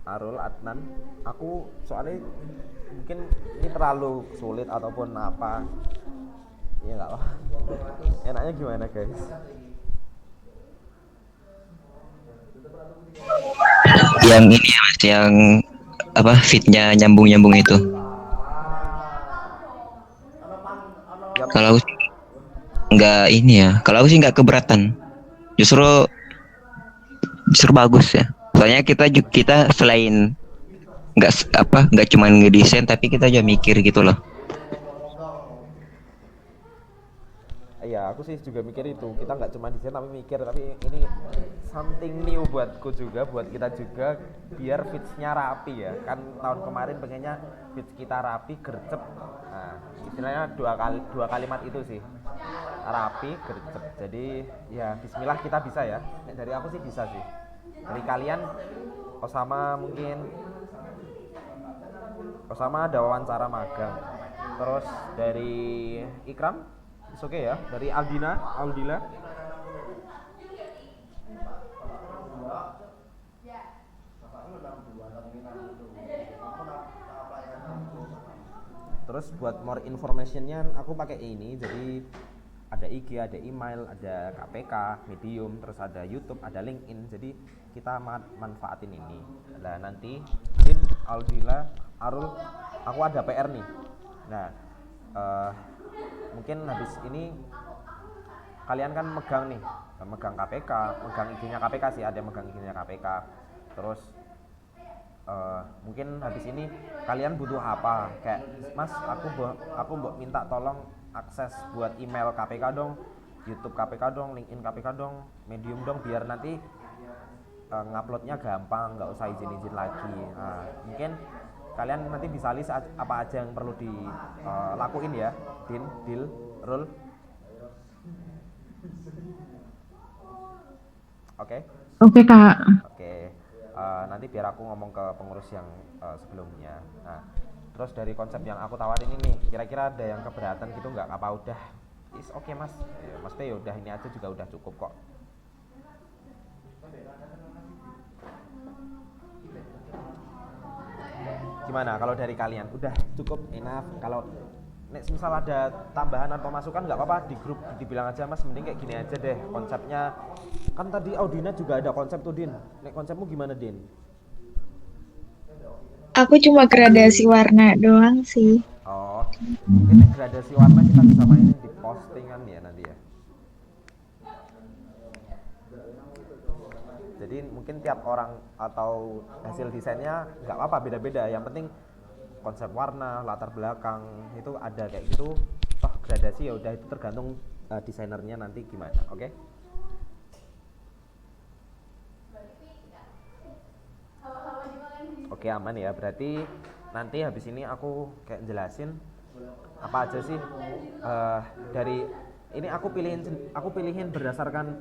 Speaker 1: Arul, Adnan, aku soalnya mungkin ini terlalu sulit ataupun apa, ya nggak lah. Enaknya gimana guys?
Speaker 2: Yang ini ya Mas, yang apa fitnya nyambung itu. Kalau aku sih nggak ini ya, kalau aku sih nggak keberatan, justru bagus ya. Soalnya kita selain nggak cuma ngedesain, tapi kita juga mikir gitu loh.
Speaker 1: Iya, aku sih juga mikir itu. Kita nggak cuma desain tapi mikir, tapi ini something new buatku juga, buat kita juga, biar fitsnya rapi ya. Kan tahun kemarin pengennya fits kita rapi, gercep. Nah, istilahnya dua kalimat itu sih, rapi, gercep. Jadi ya Bismillah kita bisa ya. Dari aku sih bisa sih. Dari kalian, Osama ada wawancara magang. Terus dari Ikram, oke ya. Dari Aldila. Terus buat more informationnya aku pakai ini, jadi ada IG, ada email, ada KPK, Medium, terus ada YouTube, ada LinkedIn. Jadi kita manfaatin ini. Nah nanti Din, Aldila, Arul, aku ada PR nih. Nah mungkin habis ini kalian kan megang KPK, megang IG-nya KPK sih, ada yang megang IG-nya KPK. Terus mungkin habis ini kalian butuh apa, kayak Mas aku minta tolong akses buat email KPK dong, YouTube KPK dong, LinkedIn KPK dong, Medium dong, biar nanti nguploadnya gampang, nggak usah izin lagi. Nah, mungkin kalian nanti bisa list apa aja yang perlu dilakuin ya, Dil, Rul. Oke?
Speaker 6: Oke, Kak.
Speaker 1: Oke. Nanti biar aku ngomong ke pengurus yang sebelumnya. Nah, terus dari konsep yang aku tawarin ini, kira-kira ada yang keberatan gitu nggak? Apa udah oke Mas? Mas ya udah ini aja juga udah cukup kok. Gimana kalau dari kalian? Udah cukup, enough? Kalau misal ada tambahan atau masukan nggak apa-apa, di grup dibilang aja Mas, mending kayak gini aja deh konsepnya. Kan tadi Audina juga ada konsep tuh Din. Nek konsepmu gimana Din?
Speaker 4: Aku cuma gradasi warna doang sih.
Speaker 1: Oh, ini gradasi warna kita bisa mainin di postingan ya nanti ya. Jadi mungkin tiap orang atau hasil desainnya nggak apa-apa, beda-beda. Yang penting konsep warna, latar belakang itu ada kayak gitu. Toh gradasi ya udah, itu tergantung desainernya nanti gimana. Oke? Oke, aman ya. Berarti nanti habis ini aku kayak jelasin apa aja sih dari ini aku pilihin berdasarkan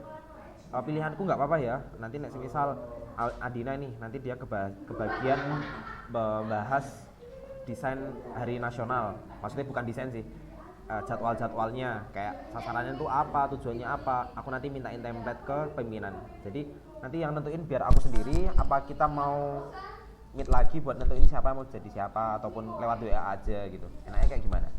Speaker 1: pilihanku, nggak apa-apa ya. Nanti misal Adina nih nanti dia kebagian membahas desain hari nasional. Maksudnya bukan desain sih, jadwalnya kayak sasarannya itu apa, tujuannya apa. Aku nanti mintain template ke pimpinan. Jadi nanti yang nentuin biar aku sendiri, apa kita mau meet lagi buat nentuin siapa mau jadi siapa, ataupun lewat WA aja gitu. Enaknya kayak gimana?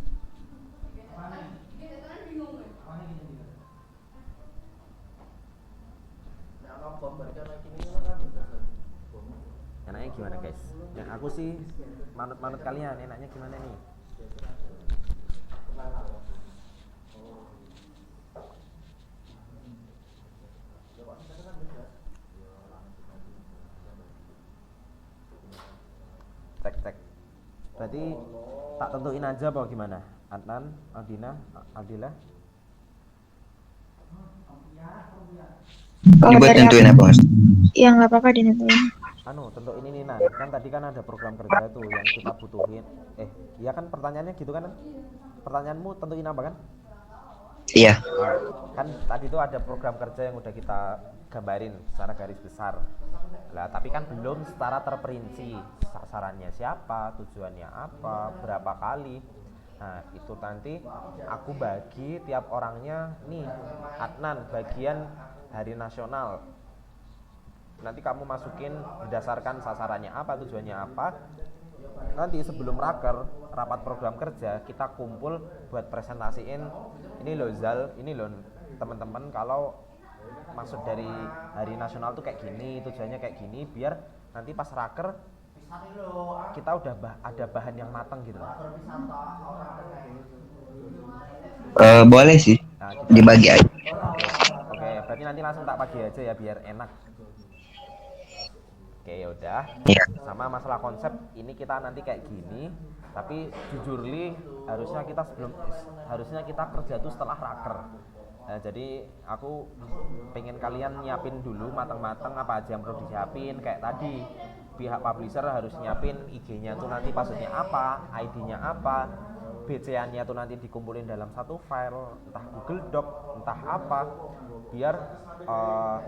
Speaker 1: Enaknya gimana guys? Yang aku sih manut kalian, enaknya gimana nih? Cek. Berarti tak tentuin aja apa gimana? Adnan, Adina, Adila?
Speaker 2: Ini buat tentuin apa Mas?
Speaker 4: Ya nggak apa-apa dinentuin.
Speaker 1: Tentuin ini Nan. Kan tadi kan ada program kerja tuh yang kita butuhin. Iya kan pertanyaannya gitu kan? Pertanyaanmu tentuin apa kan?
Speaker 2: Iya.
Speaker 1: Kan tadi tuh ada program kerja yang udah kita gambarin secara garis besar. Lah, tapi kan belum secara terperinci sasarannya siapa, tujuannya apa, berapa kali. Nah, itu nanti aku bagi tiap orangnya nih. Adnan bagian hari nasional. Nanti kamu masukin berdasarkan sasarannya apa, tujuannya apa. Nanti sebelum rapat program kerja, kita kumpul buat presentasiin ini loh Zal, ini loh teman-teman, kalau maksud dari hari nasional tuh kayak gini, tujuannya kayak gini, biar nanti pas raker kita udah ada bahan yang matang gitu loh.
Speaker 2: Boleh sih,
Speaker 1: Nah,
Speaker 2: dibagi aja.
Speaker 1: Oke, berarti nanti langsung tak bagi aja ya biar enak. Oke, yaudah.
Speaker 2: Iya.
Speaker 1: Sama masalah konsep ini kita nanti kayak gini, tapi jujur li harusnya kita kerja tuh setelah raker. Nah, jadi aku pengen kalian nyiapin dulu matang-matang apa aja yang perlu disiapin. Kayak tadi pihak publisher harus nyiapin IG-nya tuh nanti passwordnya apa, ID-nya apa, BCA-nya tuh nanti dikumpulin dalam satu file, entah Google Doc, entah apa, biar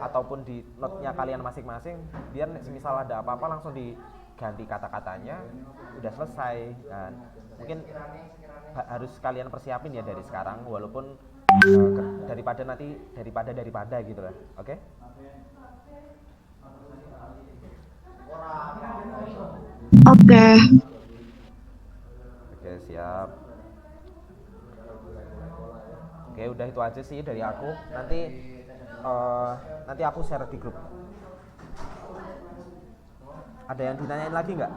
Speaker 1: ataupun di note-nya kalian masing-masing, biar misal ada apa-apa langsung diganti kata-katanya, udah selesai. Nah, mungkin harus kalian persiapin ya dari sekarang, walaupun daripada gitu lah. Oke?
Speaker 4: Oke.
Speaker 1: Oke, siap. Oke, udah itu aja sih dari aku. Nanti aku share di grup. Ada yang ditanyain lagi nggak?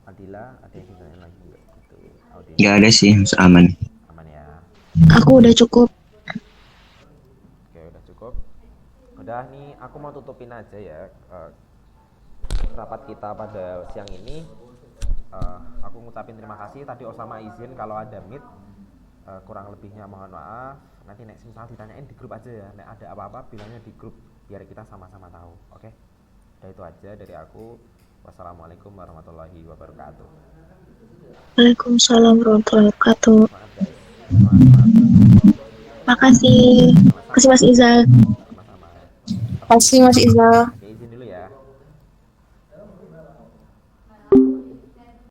Speaker 1: Adila, ada yang ditanyain lagi nggak? Gitu.
Speaker 2: Nggak ada sih, aman.
Speaker 1: Aman ya.
Speaker 4: Aku udah cukup.
Speaker 1: Oke, udah cukup. Udah nih, aku mau tutupin aja ya rapat kita pada siang ini. Aku ngucapin terima kasih. Tadi Osama izin kalau ada meet, kurang lebihnya mohon maaf. Nanti next misal ditanyain di grup aja ya. Nek ada apa-apa bilangnya di grup biar kita sama-sama tahu. Oke? Udah itu aja dari aku. Wassalamualaikum warahmatullahi wabarakatuh.
Speaker 4: Waalaikumsalam warahmatullahi wabarakatuh.
Speaker 1: Semangat guys. Semangat.
Speaker 4: Makasih. Makasih Mas Izal.
Speaker 1: Sama-sama.
Speaker 6: Makasih Mas Iza.